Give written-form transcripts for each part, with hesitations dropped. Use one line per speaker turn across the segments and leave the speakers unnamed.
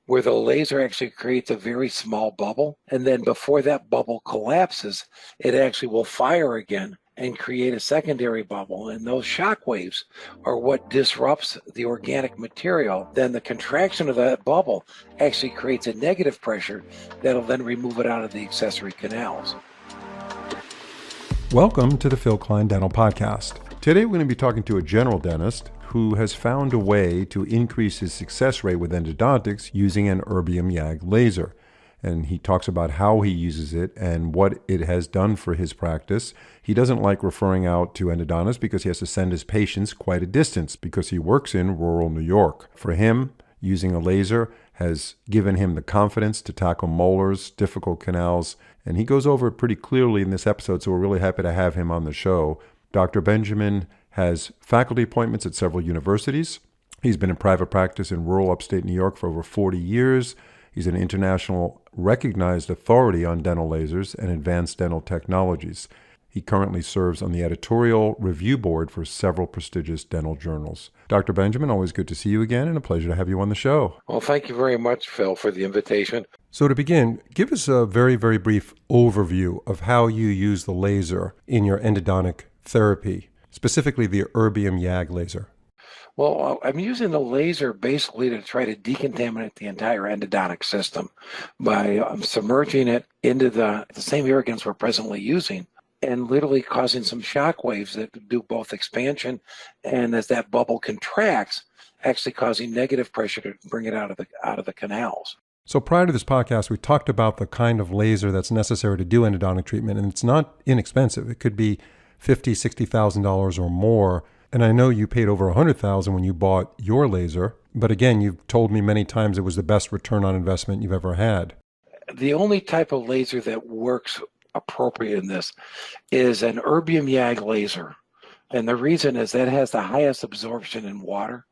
where the laser actually creates a very small bubble. And then before that bubble collapses, it actually will fire again and create a secondary bubble. And those shock waves are what disrupts the organic material. Then the contraction of that bubble actually creates a negative pressure that'll then remove it out of the accessory canals.
Welcome to the Phil Klein Dental Podcast. Today we're going to be talking to a general dentist who has found a way to increase his success rate with endodontics using an erbium YAG laser. And he talks about how he uses it and what it has done for his practice. He doesn't like referring out to endodontists because he has to send his patients quite a distance because he works in rural New York. For him, using a laser has given him the confidence to tackle molars, difficult canals, and he goes over it pretty clearly in this episode, so we're really happy to have him on the show. Dr. Benjamin has faculty appointments at several universities. He's been in private practice in rural upstate New York for over 40 years. He's an international recognized authority on dental lasers and advanced dental technologies. He currently serves on the editorial review board for several prestigious dental journals. Dr. Benjamin, always good to see you again and a pleasure to have you on the show.
Well, thank you very much, Phil, for the invitation.
So to begin, give us a very, very brief overview of how you use the laser in your endodontic therapy, specifically the erbium YAG laser.
Well, I'm using the laser basically to try to decontaminate the entire endodontic system by submerging it into the same irrigants we're presently using and literally causing some shock waves that do both expansion and as that bubble contracts, actually causing negative pressure to bring it out of the canals.
So prior to this podcast, we talked about the kind of laser that's necessary to do endodontic treatment, and it's not inexpensive. It could be $50,000, $60,000 or more. And I know you paid over $100,000 when you bought your laser, but again, you've told me many times it was the best return on investment you've ever had.
The only type of laser that works appropriate in this is an erbium YAG laser. And the reason is that has the highest absorption in water,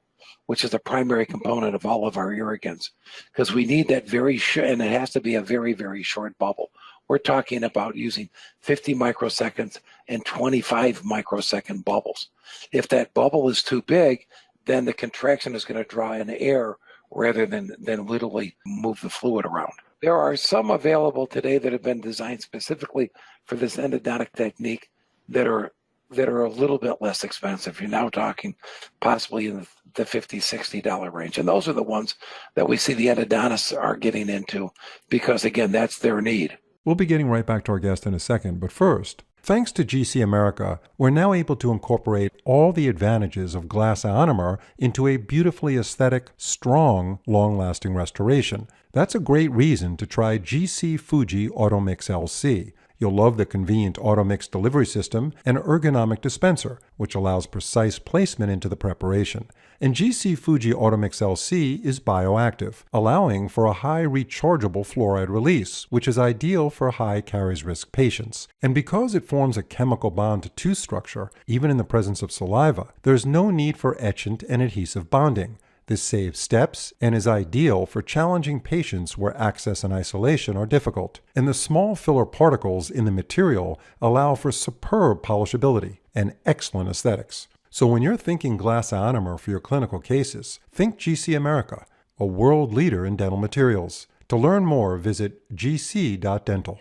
which is the primary component of all of our irrigants, because we need that very short, and it has to be a very, very short bubble. We're talking about using 50 microseconds and 25 microsecond bubbles. If that bubble is too big, then the contraction is going to draw in air rather than literally move the fluid around. There are some available today that have been designed specifically for this endodontic technique that are a little bit less expensive. You're now talking possibly in the $50, $60 range. And those are the ones that we see the endodontists are getting into because, again, that's their need.
We'll be getting right back to our guest in a second, but first, thanks to GC America, we're now able to incorporate all the advantages of glass ionomer into a beautifully aesthetic, strong, long-lasting restoration. That's a great reason to try GC Fuji Automix LC. You'll love the convenient Automix delivery system and ergonomic dispenser, which allows precise placement into the preparation. And GC Fuji Automix LC is bioactive, allowing for a high rechargeable fluoride release, which is ideal for high caries risk patients. And because it forms a chemical bond to tooth structure, even in the presence of saliva, there's no need for etchant and adhesive bonding. This saves steps and is ideal for challenging patients where access and isolation are difficult. And the small filler particles in the material allow for superb polishability and excellent aesthetics. So when you're thinking glass ionomer for your clinical cases, think GC America, a world leader in dental materials. To learn more, visit gc.dental.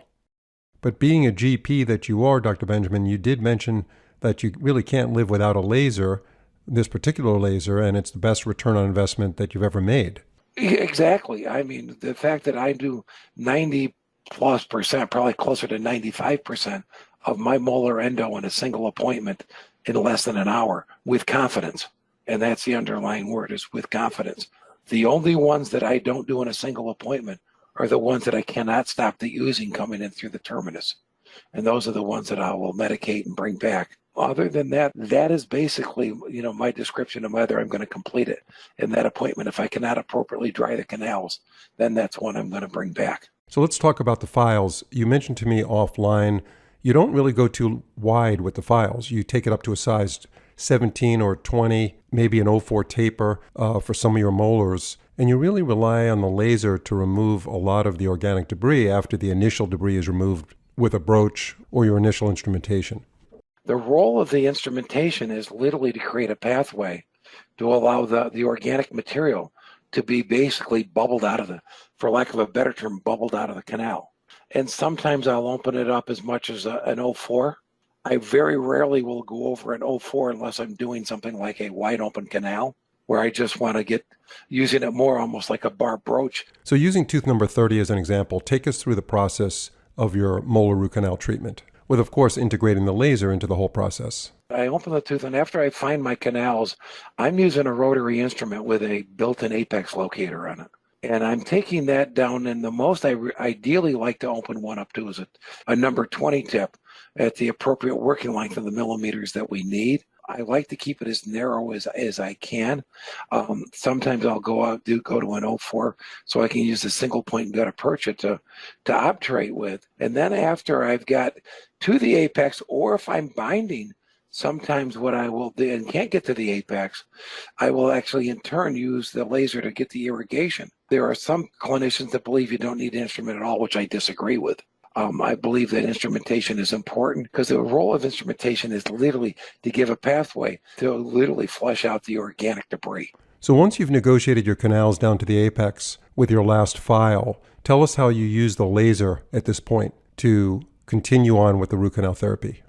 But being a GP that you are, Dr. Benjamin, you did mention that you really can't live without a laser, this particular laser, and it's the best return on investment that you've ever made.
Exactly. I mean, the fact that I do 90+%, probably closer to 95% of my molar endo in a single appointment in less than an hour with confidence. And that's the underlying word, is with confidence. The only ones that I don't do in a single appointment are the ones that I cannot stop the oozing coming in through the terminus. And those are the ones that I will medicate and bring back. Other than that, that is basically, my description of whether I'm going to complete it in that appointment. If I cannot appropriately dry the canals, then that's one I'm going to bring back.
So let's talk about the files. You mentioned to me offline, you don't really go too wide with the files. You take it up to a size 17 or 20, maybe an 04 taper for some of your molars. And you really rely on the laser to remove a lot of the organic debris after the initial debris is removed with a broach or your initial instrumentation.
The role of the instrumentation is literally to create a pathway to allow the organic material to be basically bubbled out of for lack of a better term, bubbled out of the canal. And sometimes I'll open it up as much as an 04. I very rarely will go over an 04 unless I'm doing something like a wide open canal, where I just want to get using it more almost like a bar brooch.
So using tooth number 30 as an example, take us through the process of your molar root canal treatment, with of course integrating the laser into the whole process.
I open the tooth, and after I find my canals, I'm using a rotary instrument with a built-in apex locator on it. And I'm taking that down, and the most I ideally like to open one up to is a number 20 tip at the appropriate working length of the millimeters that we need. I like to keep it as narrow as I can. Sometimes I'll go to an 04 so I can use the single point gutta percha to obturate with. And then after I've got to the apex, or if I'm binding, sometimes what I will do and can't get to the apex, I will actually in turn use the laser to get the irrigation. There are some clinicians that believe you don't need an instrument at all, which I disagree with. I believe that instrumentation is important because the role of instrumentation is literally to give a pathway to literally flush out the organic debris.
So once you've negotiated your canals down to the apex with your last file, tell us how you use the laser at this point to continue on with the root canal therapy.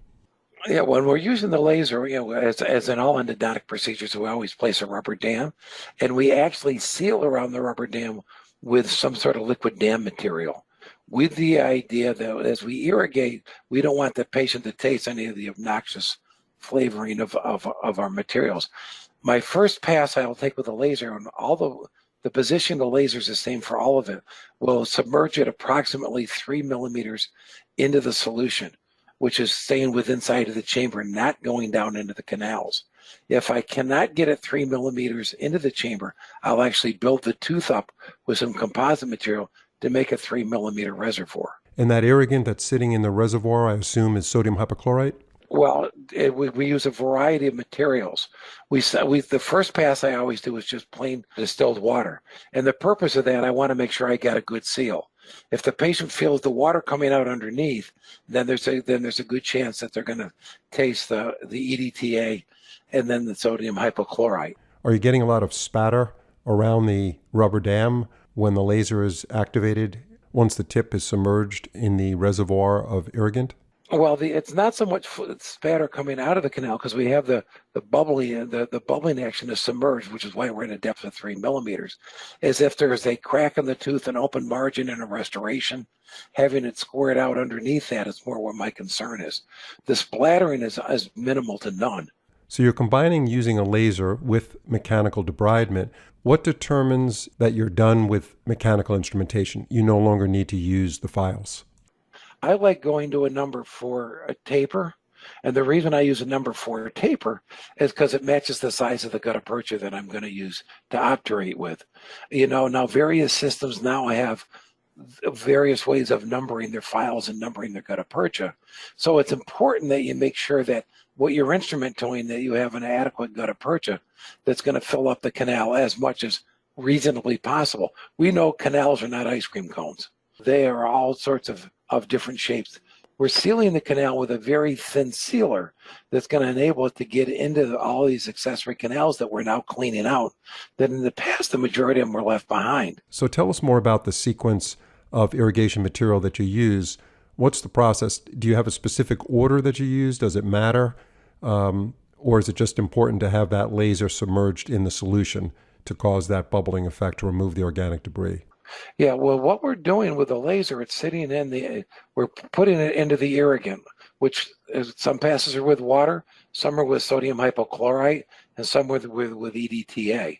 Yeah, when we're using the laser, as in all endodontic procedures, we always place a rubber dam, and we actually seal around the rubber dam with some sort of liquid dam material, with the idea that as we irrigate, we don't want the patient to taste any of the obnoxious flavoring of our materials. My first pass I will take with the laser, and all the position of the laser is the same for all of it, will submerge it approximately 3 millimeters into the solution, which is staying within inside of the chamber, not going down into the canals. If I cannot get it 3 millimeters into the chamber, I'll actually build the tooth up with some composite material to make a 3 millimeter reservoir.
And that irrigant that's sitting in the reservoir, I assume, is sodium hypochlorite?
Well, we use a variety of materials. The first pass I always do is just plain distilled water. And the purpose of that, I want to make sure I got a good seal. If the patient feels the water coming out underneath, then there's a good chance that they're going to taste the EDTA and then the sodium hypochlorite.
Are you getting a lot of spatter around the rubber dam when the laser is activated once the tip is submerged in the reservoir of irrigant?
Well, it's not so much spatter coming out of the canal because we have the bubbling action is submerged, which is why we're in a depth of 3 millimeters. As if there's a crack in the tooth, an open margin, and a restoration, having it squared out underneath that is more where my concern is. The splattering is minimal to none.
So you're combining using a laser with mechanical debridement. What determines that you're done with mechanical instrumentation? You no longer need to use the files.
I like going to a number for a taper, and the reason I use a number for a taper is because it matches the size of the gutta percha that I'm going to use to obturate with. Now various systems now have various ways of numbering their files and numbering their gutta percha. So it's important that you make sure that what you're instrumenting, that you have an adequate gutta percha that's going to fill up the canal as much as reasonably possible. We know canals are not ice cream cones. They are all sorts of different shapes. We're sealing the canal with a very thin sealer that's going to enable it to get into all these accessory canals that we're now cleaning out, that in the past, the majority of them were left behind.
So tell us more about the sequence of irrigation material that you use. What's the process? Do you have a specific order that you use? Does it matter? Or is it just important to have that laser submerged in the solution to cause that bubbling effect to remove the organic debris?
Yeah, well, what we're doing with the laser, it's sitting we're putting it into the irrigant, which some passes are with water, some are with sodium hypochlorite, and some with EDTA.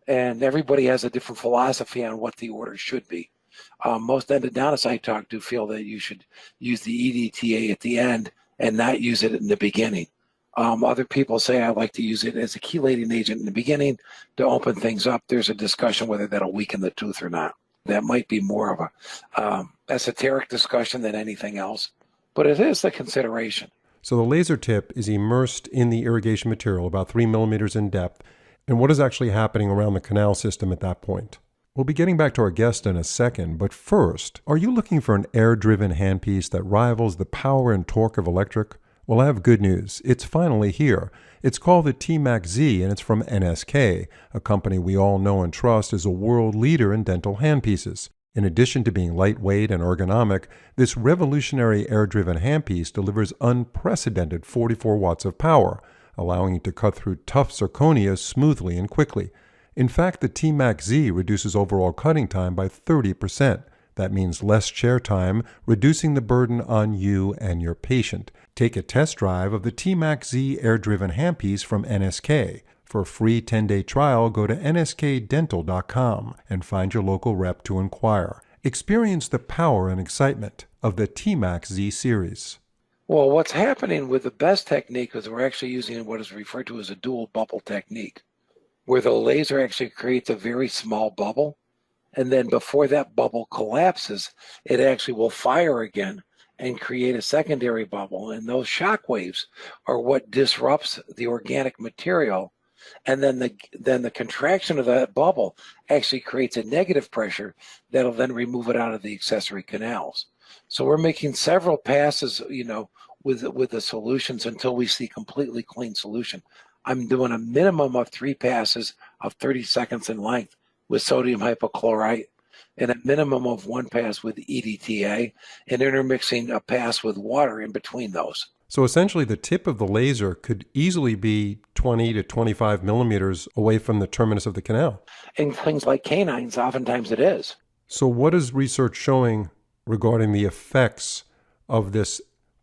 And everybody has a different philosophy on what the order should be. Most endodontists I talk to feel that you should use the EDTA at the end and not use it in the beginning. Other people say I like to use it as a chelating agent in the beginning to open things up. There's a discussion whether that'll weaken the tooth or not. That might be more of a esoteric discussion than anything else, but it is the consideration.
So the laser tip is immersed in the irrigation material, about 3 millimeters in depth. And what is actually happening around the canal system at that point? We'll be getting back to our guest in a second, but first, are you looking for an air-driven handpiece that rivals the power and torque of electric? Well, I have good news. It's finally here. It's called the T-Max-Z, and it's from NSK, a company we all know and trust as a world leader in dental handpieces. In addition to being lightweight and ergonomic, this revolutionary air-driven handpiece delivers unprecedented 44 watts of power, allowing you to cut through tough zirconia smoothly and quickly. In fact, the T-Max-Z reduces overall cutting time by 30%. That means less chair time, reducing the burden on you and your patient. Take a test drive of the T-Max-Z air-driven handpiece from NSK. For a free 10-day trial, go to nskdental.com and find your local rep to inquire. Experience the power and excitement of the T-Max-Z series.
Well, what's happening with the best technique is we're actually using what is referred to as a dual bubble technique, where the laser actually creates a very small bubble, and then before that bubble collapses, it actually will fire again and create a secondary bubble. And those shock waves are what disrupts the organic material. And then the contraction of that bubble actually creates a negative pressure that'll then remove it out of the accessory canals. So we're making several passes, with the solutions until we see completely clean solution. I'm doing a minimum of 3 passes of 30 seconds in length with sodium hypochlorite, and a minimum of 1 pass with EDTA, and intermixing a pass with water in between those.
So essentially the tip of the laser could easily be 20 to 25 millimeters away from the terminus of the canal.
And things like canines, oftentimes it is.
So what is research showing regarding the effects of this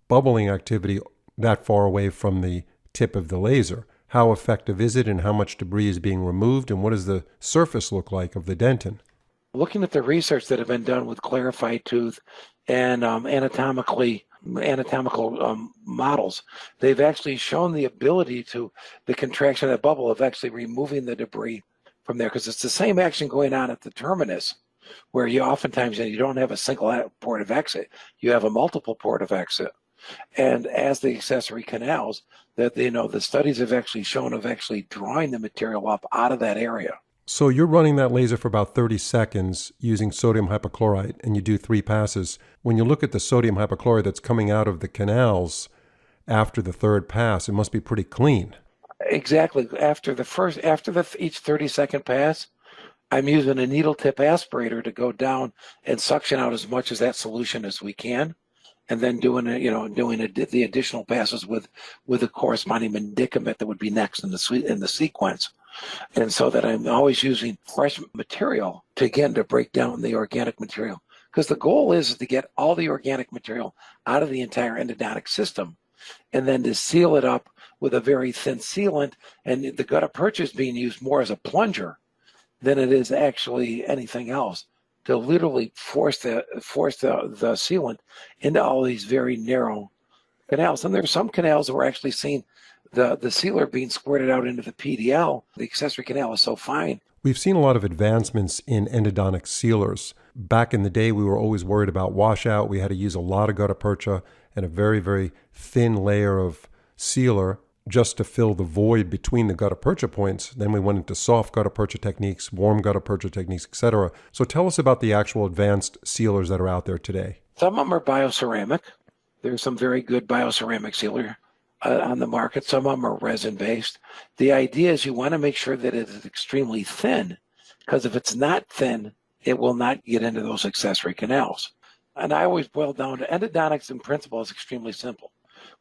bubbling activity that far away from the tip of the laser? How effective is it, and how much debris is being removed, and what does the surface look like of the dentin?
Looking at the research that have been done with clarified tooth and anatomical models, they've actually shown the ability to the contraction of that bubble of actually removing the debris from there, because it's the same action going on at the terminus, where you oftentimes you don't have a single port of exit, you have a multiple port of exit. And as the accessory canals, that the studies have actually shown of actually drawing the material up out of that area.
So you're running that laser for about 30 seconds using sodium hypochlorite, and you do 3 passes. When you look at the sodium hypochlorite that's coming out of the canals after the 3rd pass, it must be pretty clean.
Exactly. After each 30-second pass, I'm using a needle tip aspirator to go down and suction out as much of that solution as we can, and then doing the additional passes with the corresponding medicament that would be next in the sequence. And so that I'm always using fresh material to break down the organic material, because the goal is to get all the organic material out of the entire endodontic system, and then to seal it up with a very thin sealant. And the gutta percha is being used more as a plunger than it is actually anything else, to literally force the sealant into all these very narrow canals. And there are some canals that we're actually seeing the sealer being squirted out into the PDL. The accessory canal is so fine.
We've seen a lot of advancements in endodontic sealers. Back in the day, we were always worried about washout. We had to use a lot of gutta percha and a very, very thin layer of sealer just to fill the void between the gutta percha points. Then we went into soft gutta percha techniques, warm gutta percha techniques, etc. So tell us about the actual advanced sealers that are out there today.
Some of them are bioceramic. There's some very good bioceramic sealer on the market. Some of them are resin-based. The idea is you want to make sure that it is extremely thin, because if it's not thin, it will not get into those accessory canals. And I always boil down to endodontics in principle is extremely simple.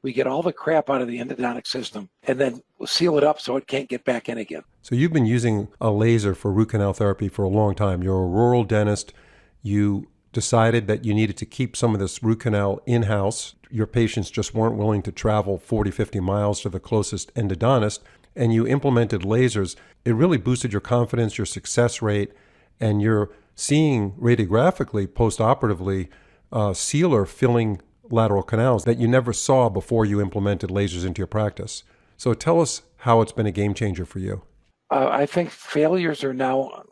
We get all the crap out of the endodontic system and then seal it up so it can't get back in again.
So you've been using a laser for root canal therapy for a long time. You're a rural dentist. You decided that you needed to keep some of this root canal in-house. Your patients just weren't willing to travel 40, 50 miles to the closest endodontist, and you implemented lasers. It really boosted your confidence, your success rate, and you're seeing radiographically, post-operatively, sealer filling lateral canals that you never saw before you implemented lasers into your practice. So tell us how it's been a game changer for you.
I think failures are now,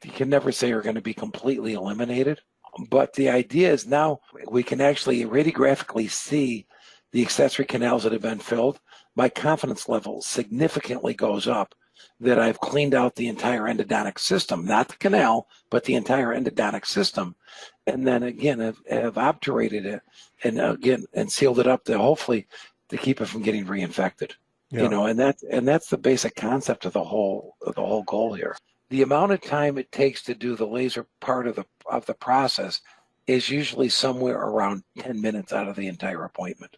you can never say are going to be completely eliminated. But the idea is now we can actually radiographically see the accessory canals that have been filled. My confidence level significantly goes up that I've cleaned out the entire endodontic system, not the canal, but the entire endodontic system. And then again, have obturated it and sealed it up to hopefully to keep it from getting reinfected.
Yeah.
You know, and that's the basic concept of the whole goal here. The amount of time it takes to do the laser part of the process is usually somewhere around 10 minutes out of the entire appointment.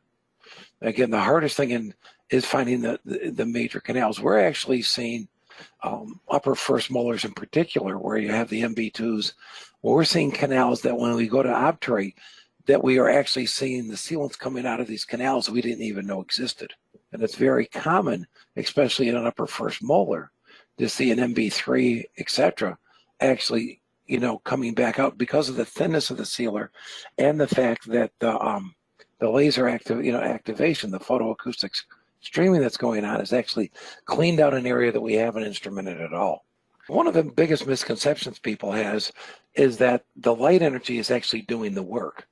Again, the hardest thing is finding the major canals. We're actually seeing upper first molars in particular, where you have the MB2s. Well, we're seeing canals that when we go to obturate, that we are actually seeing the sealants coming out of these canals we didn't even know existed. And it's very common, especially in an upper first molar, to see an MB3, etc., actually, you know, coming back out because of the thinness of the sealer and the fact that the laser activation, the photoacoustics streaming that's going on, is actually cleaned out an area that we haven't instrumented at all. One of the biggest misconceptions people has is that the light energy is actually doing the work.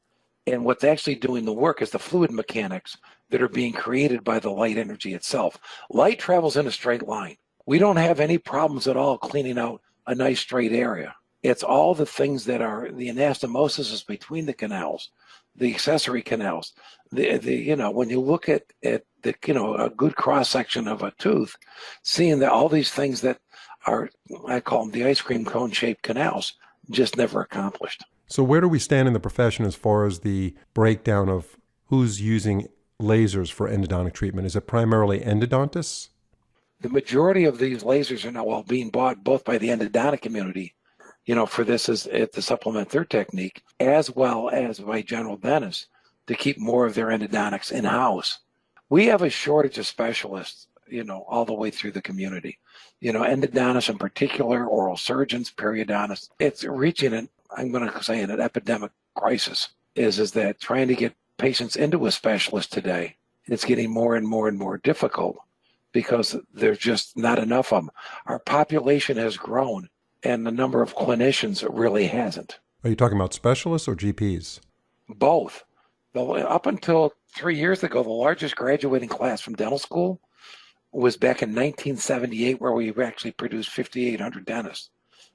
And what's actually doing the work is the fluid mechanics that are being created by the light energy itself. Light travels in a straight line. We don't have any problems at all cleaning out a nice straight area. It's all the things that are the anastomosis is between the canals, the accessory canals. You know, when you look at the, you know, a good cross section of a tooth, seeing that all these things that are, I call them the ice cream cone shaped canals, just never accomplished.
So where do we stand in the profession as far as the breakdown of who's using lasers for endodontic treatment? Is it primarily endodontists?
The majority of these lasers are now being bought both by the endodontic community, you know, for this is to supplement their technique, as well as by general dentists to keep more of their endodontics in-house. We have a shortage of specialists, you know, all the way through the community. You know, endodontists in particular, oral surgeons, periodontists. It's reaching an, I'm going to say, an epidemic crisis. Is that trying to get patients into a specialist today, it's getting more and more and more difficult because there's just not enough of them. Our population has grown and the number of clinicians really hasn't.
Are you talking about specialists or GPs?
Both. Up until 3 years ago, the largest graduating class from dental school was back in 1978, where we actually produced 5,800 dentists.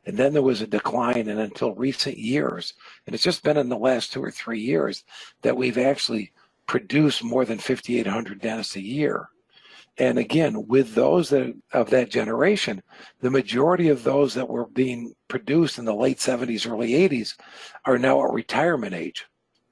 And then there was a decline, and until recent years, and it's just been in the last 2 or 3 years that we've actually produced more than 5,800 dentists a year. And again, with those of that generation, the majority of those that were being produced in the late 70s, early 80s are now at retirement age.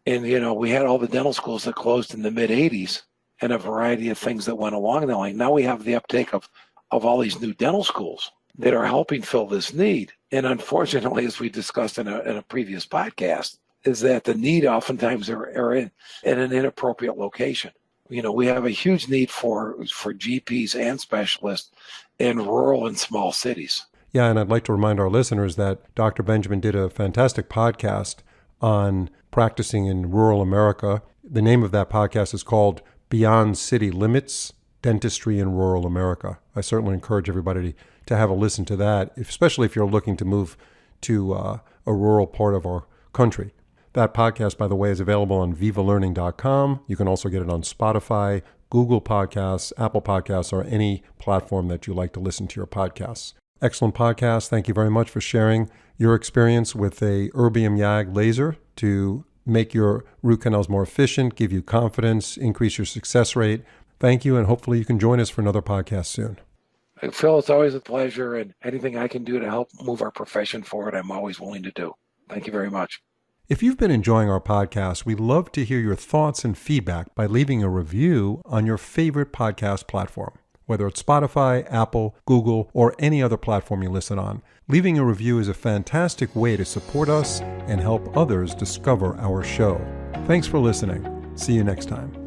And, you know, we had all the dental schools that closed in the mid 80s and a variety of things that went along the line. Now we have the uptake of all these new dental schools that are helping fill this need. And unfortunately, as we discussed in a previous podcast, is that the need oftentimes are in an inappropriate location. You know, we have a huge need for GPs and specialists in rural and small cities.
Yeah, and I'd like to remind our listeners that Dr. Benjamin did a fantastic podcast on practicing in rural America. The name of that podcast is called Beyond City Limits, Dentistry in Rural America. I certainly encourage everybody to have a listen to that, especially if you're looking to move to a rural part of our country. That podcast, by the way, is available on vivalearning.com. You can also get it on Spotify, Google Podcasts, Apple Podcasts, or any platform that you like to listen to your podcasts. Excellent podcast. Thank you very much for sharing your experience with a erbium YAG laser to make your root canals more efficient, give you confidence, increase your success rate. Thank you, and hopefully you can join us for another podcast soon.
Phil, it's always a pleasure, and anything I can do to help move our profession forward, I'm always willing to do. Thank you very much.
If you've been enjoying our podcast, we'd love to hear your thoughts and feedback by leaving a review on your favorite podcast platform, whether it's Spotify, Apple, Google, or any other platform you listen on. Leaving a review is a fantastic way to support us and help others discover our show. Thanks for listening. See you next time.